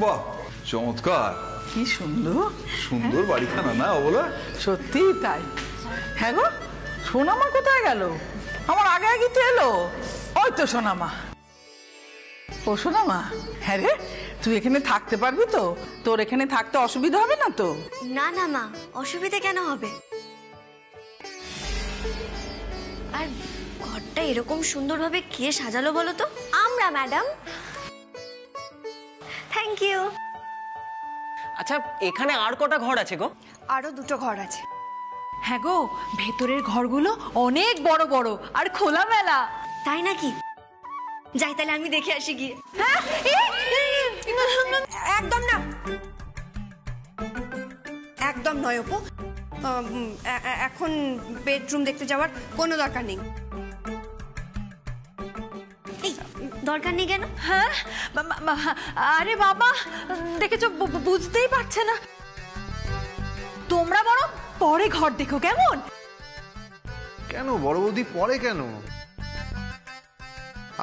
বাহ, চমৎকার। কি সুন্দর সুন্দর বাড়িখানা না বলা? সত্যিই তাই। হ্যাঁ গো, সোনামা কোথায় গেল? আমার আগে আগে তো এলো। ওই তো সোনামা। ও সোনামা, হ্যাঁ রে, তুই এখানে থাকতে পারবি তো? তোর এখানে থাকতে অসুবিধা হবে না তো? না না মা, অসুবিধা কেন হবে? আর ঘরটা এরকম সুন্দরভাবে কে সাজালো বলো তো? আমরা ম্যাডাম। Thank you. আচ্ছা, এখানে আর কটা ঘর আছে গো? আরো দুটো ঘর আছে। হ্যাঁ গো, ভেতরের ঘরগুলো অনেক বড় বড় আর খোলামেলা। তাই নাকি? যাই তাহলে আমি দেখে আসি গিয়ে। একদম না, একদম নয় অপু। এখন বেডরুম দেখতে যাওয়ার কোনো দরকার নেই। এই দরকার নেই কেন? হ্যাঁ, আরে বাবা, দেখেছো, বুঝতেই পারছে না। তোমরা বরং পরে ঘর দেখো, কেমন? কেন বড় বৌদি, পরে কেন?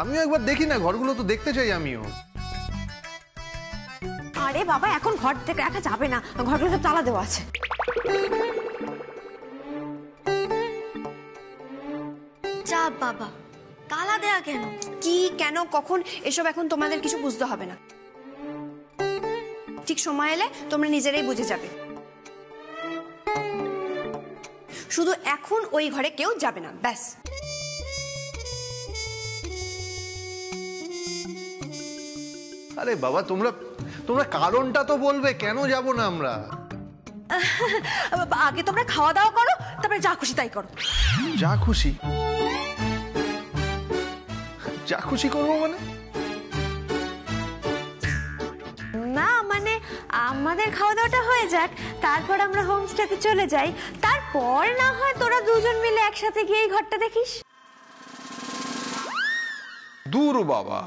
আমিও একবার দেখি না, ঘরগুলো তো দেখতে চাই আমিও। আরে বাবা, এখন ঘর থেকে রাখা যাবে না, ঘরগুলো সব তালা দেওয়া আছে। যা বাবা, তালা দেয়া কেন? কি কেন কখন এসব এখন তোমাদের কিছু বুঝতে হবে না। ঠিক সময় এলে তোমরা নিজেরাই বুঝে যাবে। শুধু এখন ওই ঘরে কেউ যাবে না, ব্যাস। আরে বাবা, তোমরা তোমরা কারণটা তো বলবে, কেন যাব না আমরা? আগে তোমরা খাওয়া দাওয়া করো, তারপরে যা খুশি তাই করো। যা খুশি? যা খুশি করবো মানে? না মানে আমাদের খাওয়া দাওয়াটা হয়ে যাক, তারপর আমরা হোমস্টেতে চলে যাই, তারপর না হয় তোরা দুজন মিলে একসাথে গিয়ে এই ঘরটা দেখিস। দূর বাবা,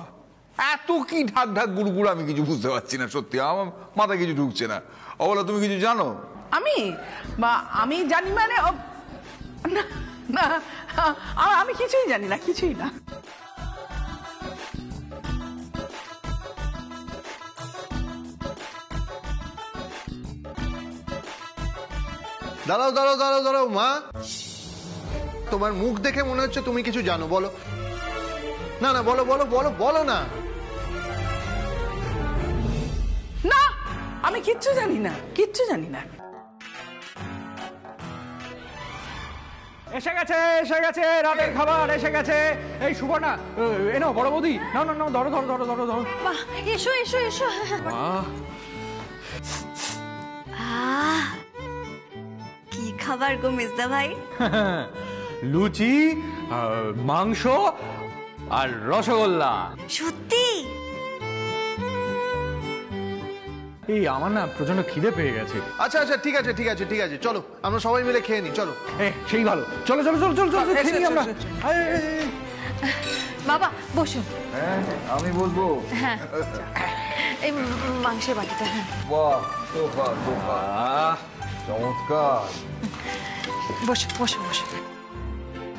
এত কি ঢাক ঢাক গুড়গুড়, আমি কিছু বুঝতে পারছি না। সত্যি আমার মাথায় কিছু ঢুকছে না। অবলা, তুমি কিছু জানো? আমি জানি মানে না, না, আমি কিছুই জানি না, কিছুই না। দাঁড়াও দাঁড়াও দাঁড়াও দাঁড়াও মা, তোমার মুখ দেখে মনে হচ্ছে তুমি কিছু জানো। বলো না, না, বলো বলো বলো বলো না। না, আমি কিচ্ছু জানি না, কিচ্ছু জানি না। এসে গেছে, এসে গেছে, রাতের খাবার এসে গেছে। এই সুবর্ণা, এনো বড় বৌদি, না না না, ধরো ধরো ধরো ধরো ধরো। এসো এসো এসো। কি খাবার গো মেজদা ভাই? লুচি, মাংস আর রসগোল্লা। সত্যি? এই আমার না প্রচন্ড খিদে পেয়ে গেছে। আচ্ছা আচ্ছা, ঠিক আছে ঠিক আছে ঠিক আছে, চলো আমরা সবাই মিলে খেয়ে নিই, চলো। সেই ভালো, চলো চলো চলো চলো চলো, খেয়ে নিই আমরা। বাবা বসুন। হ্যাঁ, আমি বলবো। হ্যাঁ, এই মাংসের বাটিটা। হ্যাঁ, বাহ, সোফা সোফা, চমৎকার। বসো বসো বসো।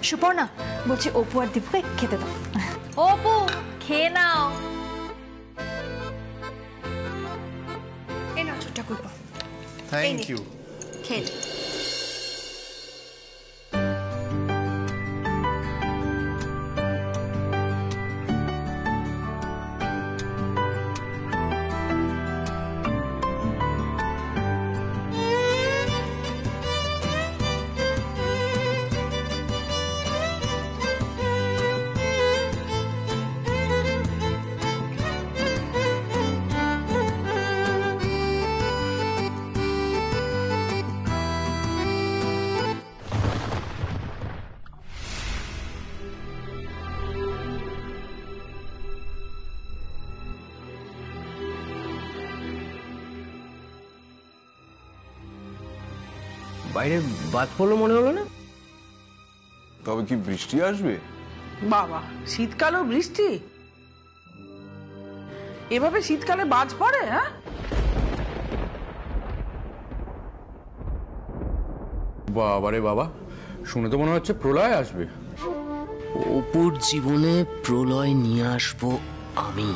সুপর্ণা, বলছি অপু আর দীপুকে খেতে দাও। অপু, খেয়ে নাও। এই না ছোট্ট করবো। Thank you. খেয়ে বাইরে বাদ পড়লো মনে হলো না? তবে কি বৃষ্টি আসবে? বাবা, শীতকালেও বৃষ্টি? এভাবে শীতকালে বাজ পড়ে? হ্যাঁ, বাবারে বাবা, শুনে তো মনে হচ্ছে প্রলয় আসবে। অপুর জীবনে প্রলয় নিয়ে আসবো আমি।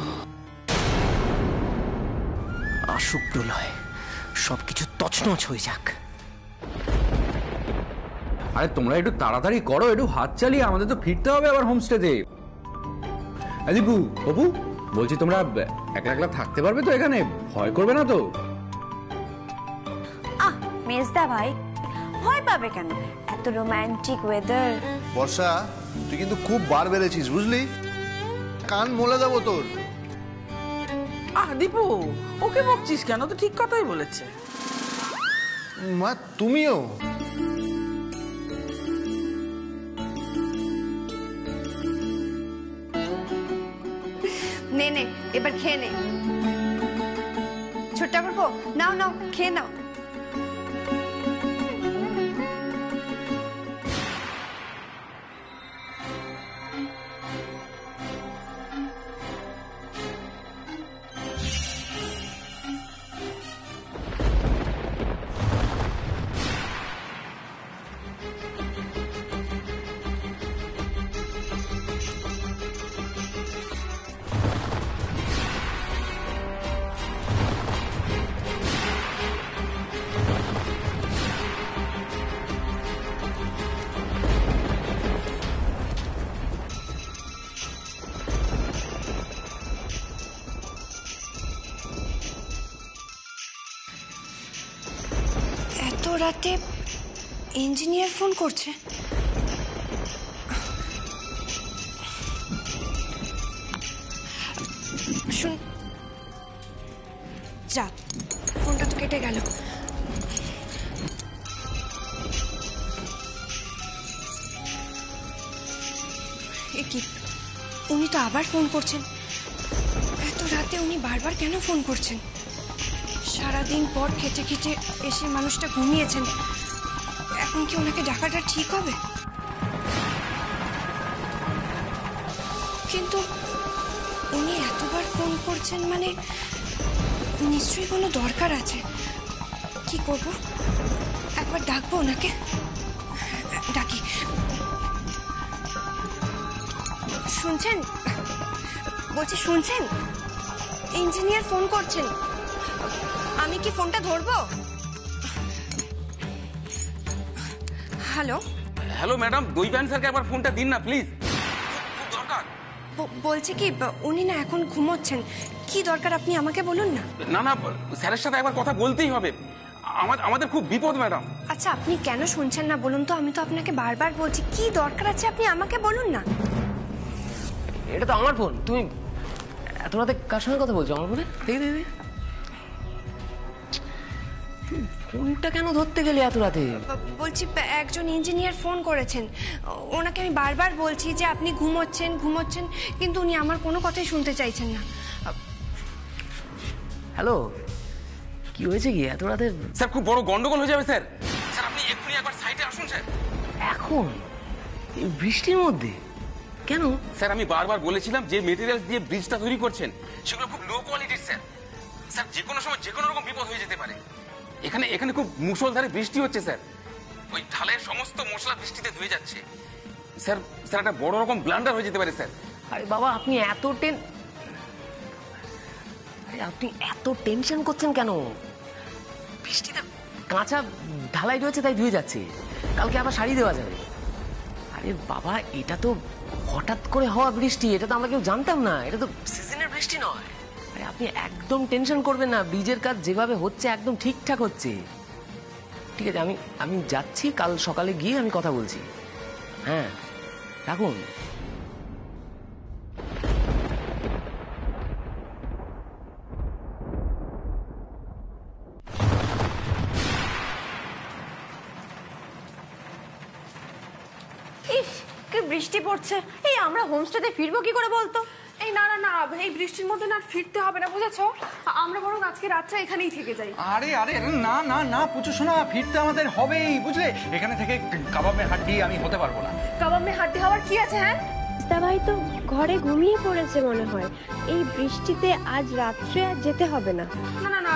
আসুক প্রলয়, সবকিছু তছনছ হয়ে যাক। আরে তোমরা একটু তাড়াতাড়ি করো, একটু হাত চালিয়ে, আমাদের তো ফিরতে হবে আবার হোমস্টেতে। দীপু, অপু, বলছি তোমরা একলা একলা থাকতে পারবে তো এখানে? ভয় করবে না তো? মেজদা ভাই ভয় পাবে কেন? এত রোমান্টিক ওয়েদার। বর্ষা, তুই কিন্তু খুব বার বেড়েছিস বুঝলি, কান মোলে দেবো তোর। দীপু, ওকে বকছিস কেন? তো ঠিক কথাই বলেছে। মা তুমিও? নে নে, এবার খেয়ে নে। ছোট্টা করবো, নাও নাও, খেয়ে নাও। এত রাতে ইঞ্জিনিয়ার ফোন করছে? শুন, যা, ফোনটা তো কেটে গেল। এ কি, উনি তো আবার ফোন করছেন। এত রাতে উনি বারবার কেন ফোন করছেন? সারাদিন পর খেটে খেটে এসে মানুষটা ঘুমিয়েছেন, এখন কি ওনাকে ডাকাটা ঠিক হবে? কিন্তু উনি এতবার ফোন করছেন মানে নিশ্চয়ই কোনো দরকার আছে। কি করব? একবার ডাকবো ওনাকে। ডাকি। শুনছেন? বলছি শুনছেন? ইঞ্জিনিয়ার ফোন করছেন। আমি কি ফোনটা ধরবো? হ্যালো হ্যালো ম্যাডাম, দই প্যান স্যারকে একবার ফোনটা দিন না প্লিজ, খুব দরকার। বলছি কি, উনি না এখন ঘুমোচ্ছেন। কি দরকার আপনি আমাকে বলুন না। না না, স্যারের সাথে একবার কথা বলতেই হবে, আমাদের খুব বিপদ ম্যাডাম। আচ্ছা, আপনি কেন শুনছেন না বলুন তো? আমি তো আপনাকে বারবার বলছি, কি দরকার আছে আপনি আমাকে বলুন না। এটা তো আমার ফোন, তুমি এত রাতে কার সঙ্গে কথা বলছো আমার ফোনে? দেখি দেখি, ফোনটা কেন ধরতে গেলে এত রাতে? বলছি একজন ইঞ্জিনিয়ার ফোন করেছেন, ওনাকে আমি বারবার বলছি যে আপনি ঘুমোচ্ছেন ঘুমোচ্ছেন, কিন্তু উনি আমার কোনো কথাই শুনতে চাইছেন না। হ্যালো, কি হয়েছে কি এত রাতে? স্যার খুব বড় গন্ডগোল হয়ে যাবে স্যার। স্যার আপনি এক্ষুনি একবার সাইডে আসুন স্যার। এখন এই বৃষ্টির মধ্যে কেন? স্যার আমি বারবার বলেছিলাম যে মেটেরিয়ালস দিয়ে ব্রিজটা তৈরি করছেন সেগুলো খুব লো কোয়ালিটির স্যার। স্যার যে কোনো সময় যে কোনো রকম বিপদ হয়ে যেতে পারে। এখানে খুব মুষলধারে বৃষ্টি হচ্ছে স্যার, ওই ঢালের সমস্ত মশলা বৃষ্টিতে ধুয়ে যাচ্ছে স্যার। স্যার একটা বড় রকম ব্লান্ডার হয়ে যেতে পারে স্যার। আরে বাবা, আপনি এত টেনশন করছেন কেন? বৃষ্টিতে কাঁচা ঢালাই রয়েছে তাই ধুয়ে যাচ্ছে, কালকে আবার শাড়ি দেওয়া যাবে। আরে বাবা, এটা তো হঠাৎ করে হওয়া বৃষ্টি, এটা তো আমরা কেউ জানতাম না, এটা তো সিজনের বৃষ্টি নয়। আরে আপনি একদম টেনশন করবেন না, ব্রিজের কাজ যেভাবে হচ্ছে একদম ঠিকঠাক হচ্ছে। ঠিক আছে, আমি যাচ্ছি, কাল সকালে গিয়ে আমি কথা বলছি। হ্যাঁ রাখুন। ইস, কি বৃষ্টি পড়ছে! এই আমরা হোমস্টেতে ফিরবো কি করে বলতো? এই না না না, এই বৃষ্টির মধ্যে না ফিরতে হবে না, বুঝেছো? আমরা বরং আজকে রাতটা এখানেই থেকে যাই। আরে আরে না না না পুচু শোনা, ফিরতে আমাদের হবেই বুঝলে। এখানে থেকে কাবাবে হাড্ডি আমি হতে পারবো না। কাবাবে হাড্ডি হওয়ার কি আছে? হ্যাঁ, ভাই তো ঘরে ঘুমিয়ে পড়েছে মনে হয়। এই বৃষ্টিতে আজ রাত্রে আর যেতে হবে না। না না না,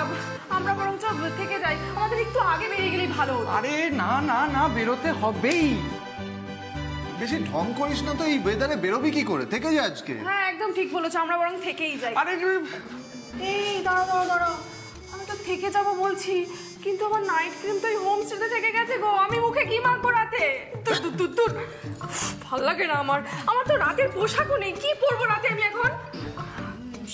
আমরা বরং থেকে যাই, আমাদের একটু আগে বেরিয়ে গেলেই ভালো। আরে না না না, বেরোতে হবেই। বেশি ঢং করিস না তো, এই ওয়েদারে বেরোবি কি করে? থেকে যা আজকে। হ্যাঁ একদম ঠিক বলেছো, আমরা বরং থেকেই যাই। আরে এই দাঁড়াও দাঁড়াও দাঁড়াও, আমি থেকে যাব বলছি, কিন্তু আমার নাইট ক্রিম তো এই হোমস্টেতে থেকে গেছে গো। আমি মুখে কি মাখবো রাতে? দূর ভাল লাগে না আমার। আমার তো রাতের পোশাকও নেই, কি পরবো রাতে আমি এখন?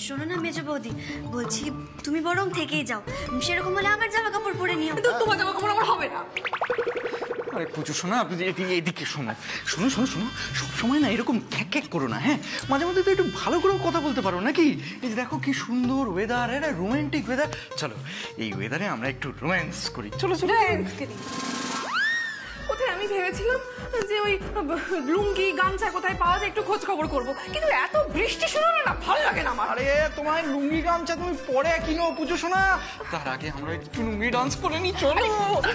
শোনো না মেজো বৌদি, বলছি তুমি বরং থেকেই যাও, সেরকম হলে আমার জামা কাপড় পরে নিও। তোমার জামা কাপড় আমার হবে না। আরে পুজো শোনো, আপনি এদিকে শোনো শোনো শোনো শোনো, সবসময় না এরকম খ্যাক করো না, হ্যাঁ? মাঝে মধ্যে তো একটু ভালো করেও কথা বলতে পারো নাকি? এই যে দেখো কি সুন্দর ওয়েদার, এটা রোমান্টিক ওয়েদার। চলো এই ওয়েদারে আমরা একটু রোম্যান্স করি, চলো চলো। কোথায় আমি ভেবেছিলাম যে ওই লুঙ্গি গামছা কোথায় পাওয়া যায় একটু খোঁজ খবর করবো, কিন্তু এত বৃষ্টি শুরু হলো না, ভালো লাগে না আমার। আরে তোমার লুঙ্গি গামছা তুমি পরে কিনো পুজো শোনা, তার আগে আমরা একটু লুঙ্গি ডান্স করে নি, চলো।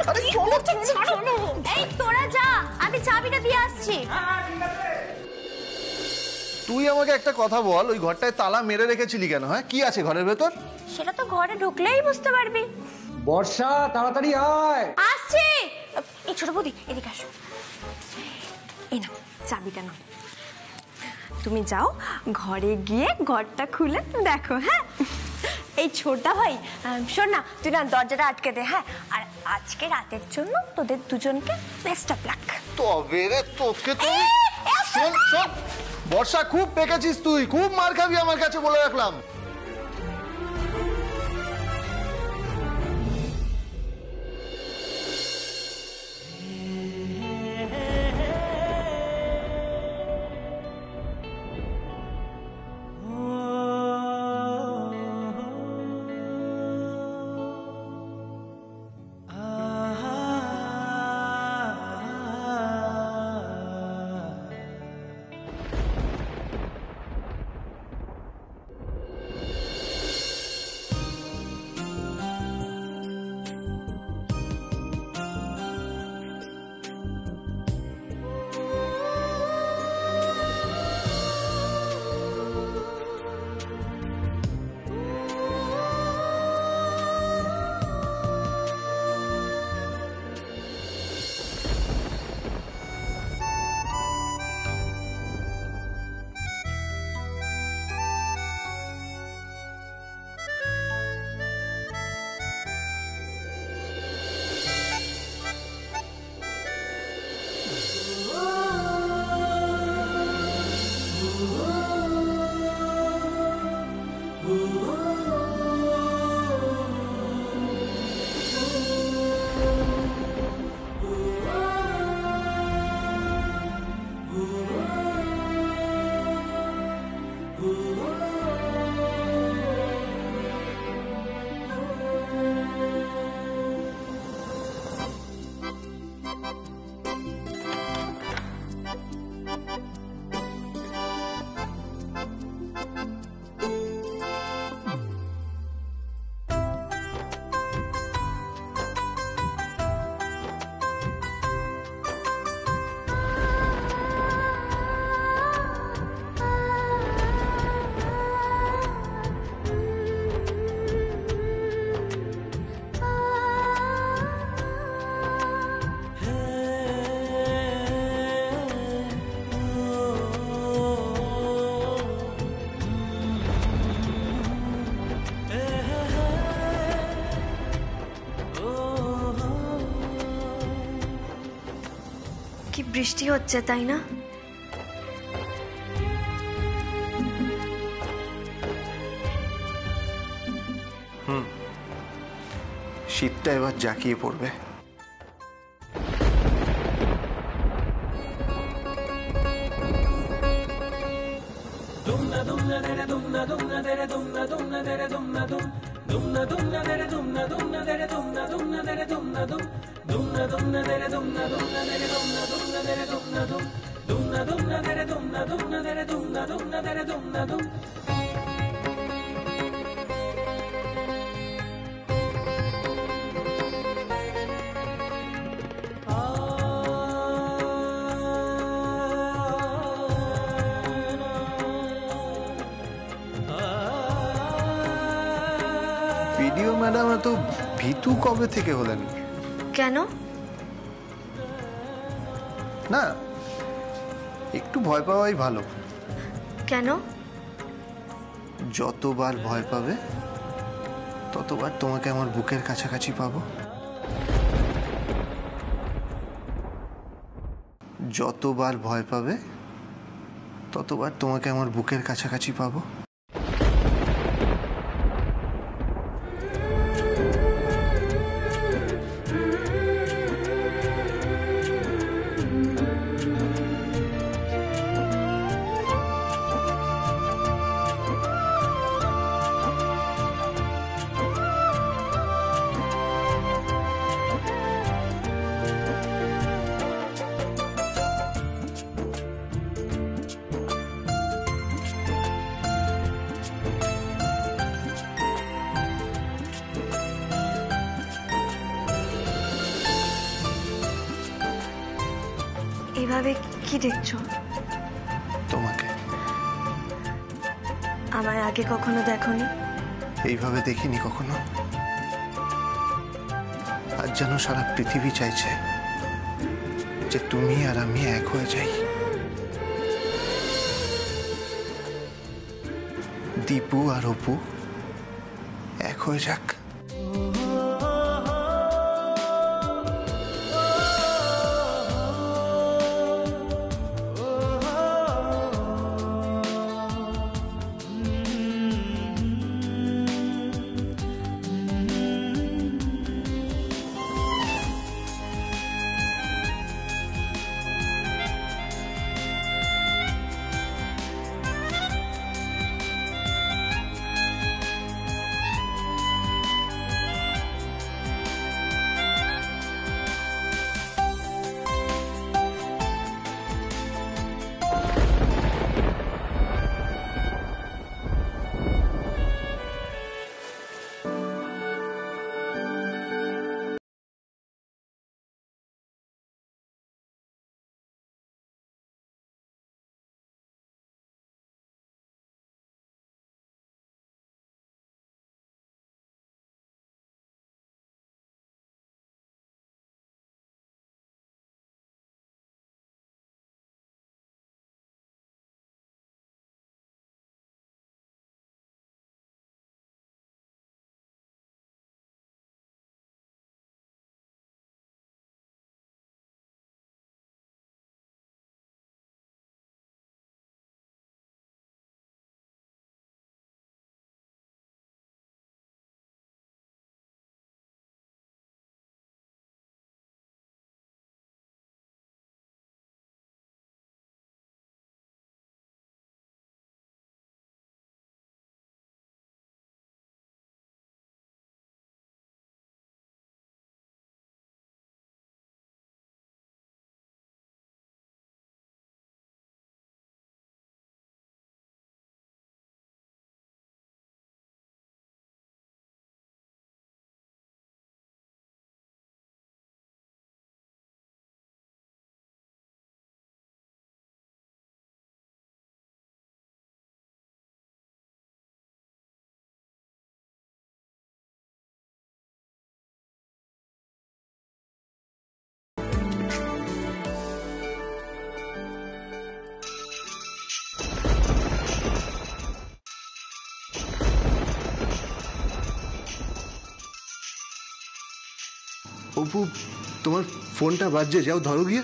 আরে চলো চলো। এই তোরা যা, আমি চাবিটা দিয়ে আসছি। তুই আমাকে একটা কথা বল, ওই ঘরটায় তালা মেরে রেখেছিলি কেন? হ্যাঁ, কি আছে ঘরের ভেতর? সেটা তো ঘরে ঢুকলেই বুঝতে পারবি। বর্ষা তাড়াতাড়ি আয়। আসছি। এই ছোট বৌদি এদিকে আসো, এই না চাবিটা নাও, তুমি যাও ঘরে গিয়ে ঘরটা খুলে দেখো। হ্যাঁ, এই ছোটা ভাই শোন না, তুই না দরজাটা আটকে দে। হ্যাঁ, আর আজকে রাতের জন্য তোদের দুজনকে বেস্ট অফ লাক। তবে রে তোকে তো শোন শোন, বর্ষা খুব পেকেছিস তুই, খুব মার খাবি আমার কাছে, বলে রাখলাম। বৃষ্টি হচ্ছে তাই না? শীতটা এবার জাঁকিয়ে পড়বে। ভিডিও ম্যাডাম এত ভীতু কবে থেকে হলেন? কেন? না, একটু ভয় পাওয়াই ভালো। কেন? যতবার ভয় পাবে ততবার তোমাকে আমার বুকের কাছাকাছি পাবো। যতবার ভয় পাবে ততবার তোমাকে আমার বুকের কাছাকাছি পাবো। এভাবে কি দেখছো? তোমাকে। আমায় আগে কখনো দেখোনি? এইভাবে দেখিনি কখনো। আজ যেন সারা পৃথিবী চাইছে যে তুমি আর আমি এক হয়ে যাই। দীপু আর অপু এক হয়ে যাক। অপু, তোমার ফোনটা বাজছে, যাও ধরো গিয়ে।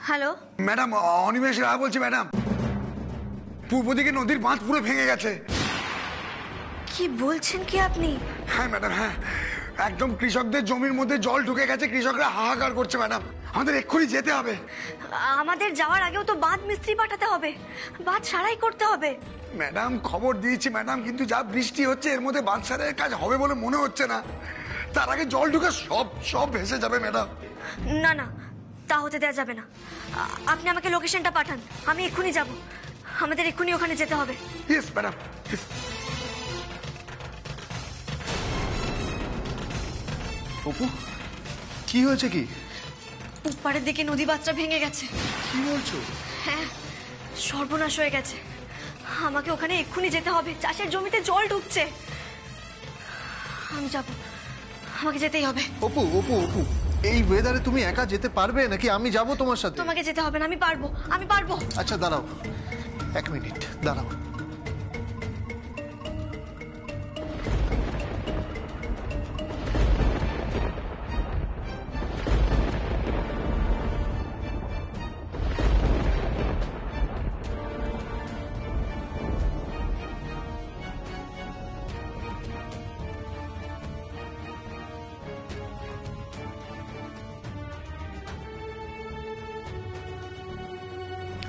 হ্যালো ম্যাডাম, অনিমেষ রায় বলছি ম্যাডাম। পূর্ব দিকে নদীর বাঁধ পুরো ভেঙে গেছে। কি বলছেন কি আপনি? হ্যাঁ ম্যাডাম, হ্যাঁ, একদম কৃষকদের জমির মধ্যে জল ঢুকে গেছে। কৃষকরা হাহাকার করছে ম্যাডাম। আমাদের এক্ষুনি যেতে হবে। আমাদের যাওয়ার আগেও তো বাঁধ মিস্ত্রি পাঠাতে হবে, বাঁধ সারাই করতে হবে। ম্যাডাম খবর দিয়েছি ম্যাডাম, কিন্তু যা বৃষ্টি হচ্ছে এর মধ্যে বাঁধ সারাইয়ের কাজ হবে বলে মনে হচ্ছে না। তার আগে জল ঢুকে সব ভেসে যাবে ম্যাডাম। না না, তা হতে দেওয়া যাবে না। আপনি আমাকে লোকেশনটা পাঠান, আমি এক্ষুনি যাব। আমাদের এক্ষুনি ওখানে যেতে হবে। Yes madam. অপু, কি হয়েছে? কি উপরের দিকে নদী বাঁধটা ভেঙে গেছে। কি বলছো? হ্যাঁ, সর্বনাশ হয়ে গেছে। আমাকে ওখানে এক্ষুনি যেতে হবে। চাষের জমিতে জল ঢুকছে। আমি যাব, আমাকে যেতেই হবে। অপু অপু অপু, এই ওয়েদারে তুমি একা যেতে পারবে নাকি আমি যাব তোমার সাথে? তোমাকে যেতে হবে না, আমি পারবো, আমি পারবো। আচ্ছা দাঁড়াও, 1 মিনিট দাঁড়াও।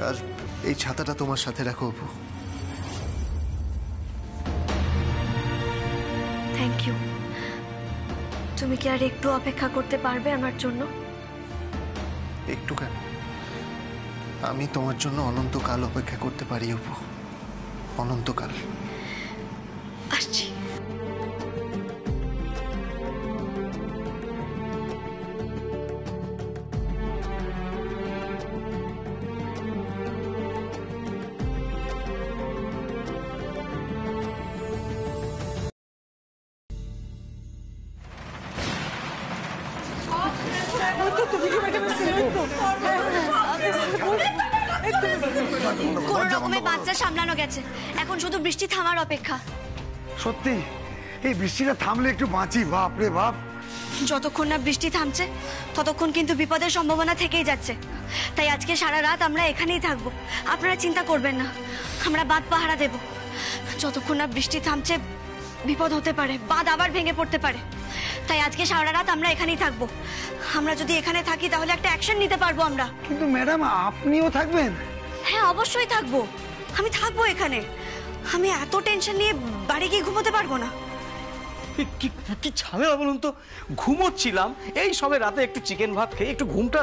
আর এই ছাতাটা তোমার সাথে রাখো অপু। Thank you. তুমি কি আর একটু অপেক্ষা করতে পারবে আমার জন্য? একটু কেন, আমি তোমার জন্য অনন্তকাল অপেক্ষা করতে পারি অপু, অনন্তকাল। আসছি। কোন রকমে বাচ্চা সামলানো গেছে, এখন শুধু বৃষ্টি থামার অপেক্ষা। সত্যি এই বৃষ্টিটা থামলে একটু বাঁচি। বাপ রে বাপ, যতক্ষণ না বৃষ্টি থামছে ততক্ষণ কিন্তু বিপদের সম্ভাবনা থেকেই যাচ্ছে। তাই আজকে সারা রাত আমরা এখানেই থাকবো, আপনারা চিন্তা করবেন না। আমরা বাঁধ পাহারা দেব। যতক্ষণ না বৃষ্টি থামছে বিপদ হতে পারে, বাঁধ আবার ভেঙে পড়তে পারে। তাই আজকে সারা রাত আমরা এখানেই থাকবো। আমরা যদি এখানে থাকি তাহলে একটা অ্যাকশন নিতে পারবো আমরা। কিন্তু ম্যাডাম আপনিও থাকবেন? হ্যাঁ অবশ্যই থাকবো, আমি থাকবো এখানে। আমি এত টেনশন নিয়ে বাড়ি গিয়ে ঘুমোতে পারবো না। কি ঝামেলা বলুন তো, ঘুমোচ্ছিলাম এই সবে রাতে একটু চিকেন ভাত খেয়ে একটু ঘুমটা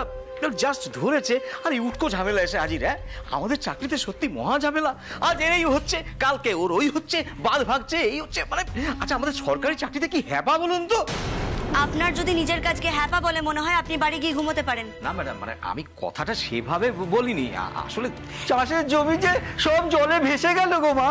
জাস্ট ধরেছে, আর এই উটকো ঝামেলা এসে হাজির। হ্যাঁ, আমাদের চাকরিতে সত্যি মহা ঝামেলা। আজ এই হচ্ছে, কালকে ওর ওই হচ্ছে, বাদ ভাগছে, এই হচ্ছে, মানে আচ্ছা আমাদের সরকারি চাকরিতে কি হ্যাপা বলুন তো? আপনার যদি নিজের কাজকে হ্যাপা বলে মনে হয় আপনি বাড়ি গিয়ে ঘুমোতে পারেন। না ম্যাডাম, মানে আমি কথাটা সেভাবে বলিনি। আসলে চাষের জমি যে সব জলে ভেসে গেল গো মা।